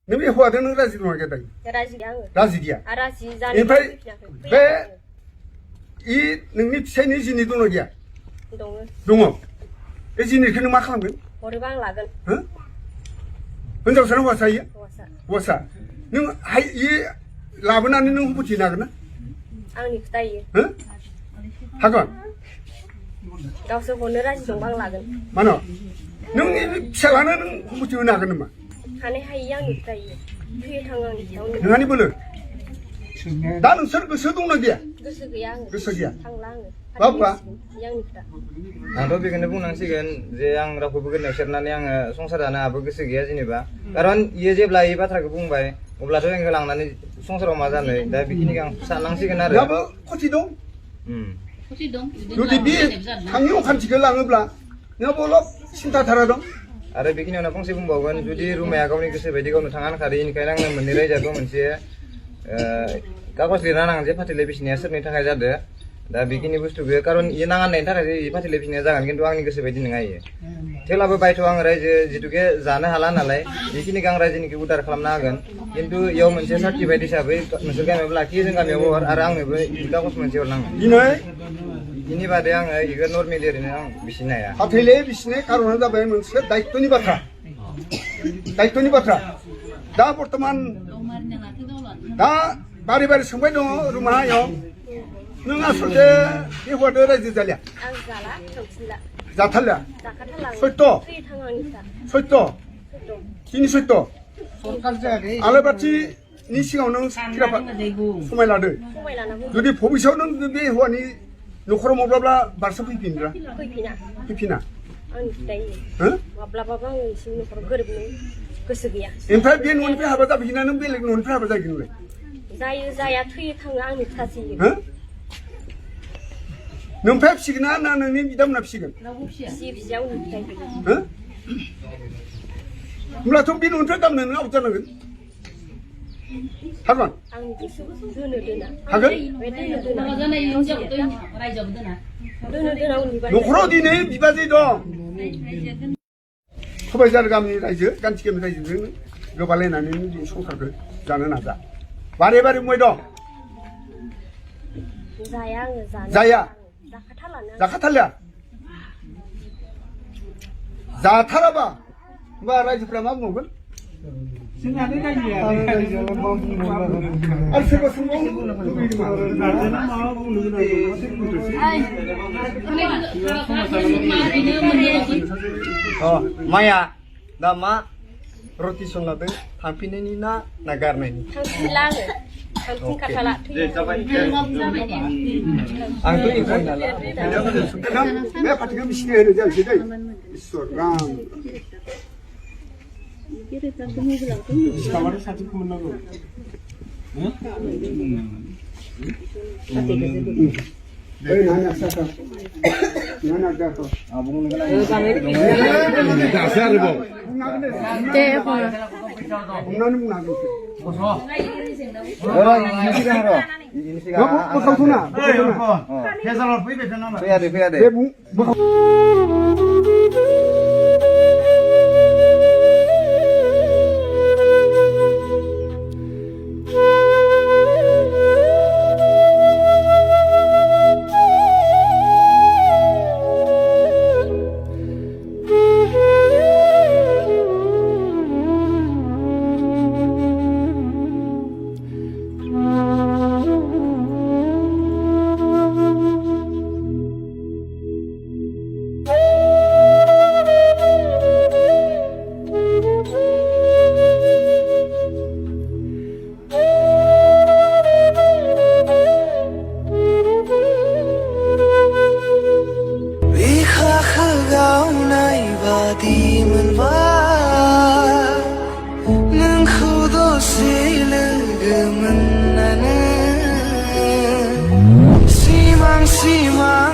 नों बे हौवाजों नों राजि दंना गैया दायो? राजि आङो। राजि गैया? राजि जानो ओमफ्राय बे नोंनि फिसायनि जिनिस दंना गैया? दङ। दङ। बे जिनिसखौ नों मा खालामगोन? हरोबा आं लागोन। हो? हिनजावसाना हौवासा इयो? हौवासा। हौवासा। नों इयो लाबोनानै नों होफैनो हागोन ना? आंनि खोथा इयो। हो? हागोन? गावसोर हरनो राजि दंबा आं लागोन। मानो? नों फिसालानो नों होफैनो हागोन नामा? हानाय हायि आंनि खोथा इयो। फैयो थाङो आंनि सायाव। नोंहानि बोलो? दा नोंसोर गोसो दंना गैया? गोसो गैया आङो। गोसो गैया? थांला आङो। बाबा? इयो आंनि खोथा। आंथ' बेखौनो बुंनांसिगोन जे आं रावखौबो गोदोनायाव सेरनानै आङो संसार जानो आंहाबो गोसो गैया जेनेबा खारन इयो जेब्ला इ बाथ्राखौ बुंबाय अब्लाथ' आंखौ लांनानै संसाराव मा जानो दा बेखिनिखौ आं साननांसिगोन आरो दाबो खथि दं जुदि बे थांनि अखान्थिखौ लाङोब्ला नोंहाबो अलप सिन्था धारा दं आरो बेखिनियावनो फंसे बुंबावगोन जुदि रुमाया गावनि गोसो बायदि गावनो थांनो हाखादो बेनिखायनो आंनो मोननै रायजोआबो मोनसे कागज लिरना नांगोन जे फाथैलाइ बिसिनाया सोरनि थाखाय जादों दा बेखिनि बुस्थुखौ खारन इयो नाङा होननायनि थाखाय फाथैलाइ बिसिनाया जागोन खिन्थु आंनि गोसो बायदि नङा इयो थेवब्लाबो बायथ' आं रायजो जिथुके जानो हाला नालाय बेखिनिखौ आं रायजोनिखौ उदार खालामनो हागोन खिन्थु इयाव मोनसे सार्टिफाइड हिसाबै नोंसोर गामियावबो लाखियो जों गामियावबो हर आरो आंनोबो कागज मोनसे हरनांगोन बिनि बादै आङो इखौ नर्मेलि ओरैनो आं बिसिनो हाया फाथैलाइ बिसिनाय खारना जाबाय मोनसे दायित्वनि बाथ्रा दा बर्तमान दा बारि बारि सोंबाय दङ रुमायाव नों आसलते बे हौवादो रायजो जालिया आं जाला थांफिनला जाथारलिया जाखाथारला सत्य फैयो थाङो आंनि खोथा सत्य दिनै सत्य आलायबाथिनि सिगाङाव नों समाय लादो समाय लाना बुं जुदि भबिसआव नों बे हौवानि न'खराव माब्लाबा बारसा फैफिना फैफिना आंनि खोथा इयो माब्लाबाबो आं एसे न'खराव गोरोबनो गोसो गैया ओमफ्राय बे न'निफ्राय हाबा जाफिना नों बेलेग न'निफ्राय हाबा जाहैगोन नोंलाय जायो जाया थैयो थाङो आंनि खोथासो इयो नोंफाया फिसिगोन ना नोंनि बिदामोना फिसिगोन फिसिया उननि खोथा इयो होमब्लाथ' बे न'निफ्राय गाबनो नों आउट जानांगोन हागोन आंनि गोसो दोनो दोना हागोन बे दोनो दोना उननि बाथ्रा न'खराव दिनै बिबाजै दं सबायझार गामिनि रायजो गान्थि गामिनि रायजोजों गोबालायनानै दिनै संसारखौ जानो नाजा बारे बारे बुंबाय दं जाया आङो जाया जाखाथारला जाथाराबा होमबा रायजोफ्रा मा बुंगोन आरो सोरबा सोंबावनो माया दा मा रटेसन लादों थांफिननायनि ना गारनायनि थांफिनला आङो थांफिनखाथारला आंथ' इंखर नालाय बे फाथैखौ बिसिनो होनो जायासै दै इसोर राम सिखाबाथ' साथिखौ मोननांगौ ओइ नाना साथा नाना दाथ' दासो आरोबाव दे हमनानै बुंनो हागोन बोखावथ'ना फैयादे दे बुं बोखाव सिमां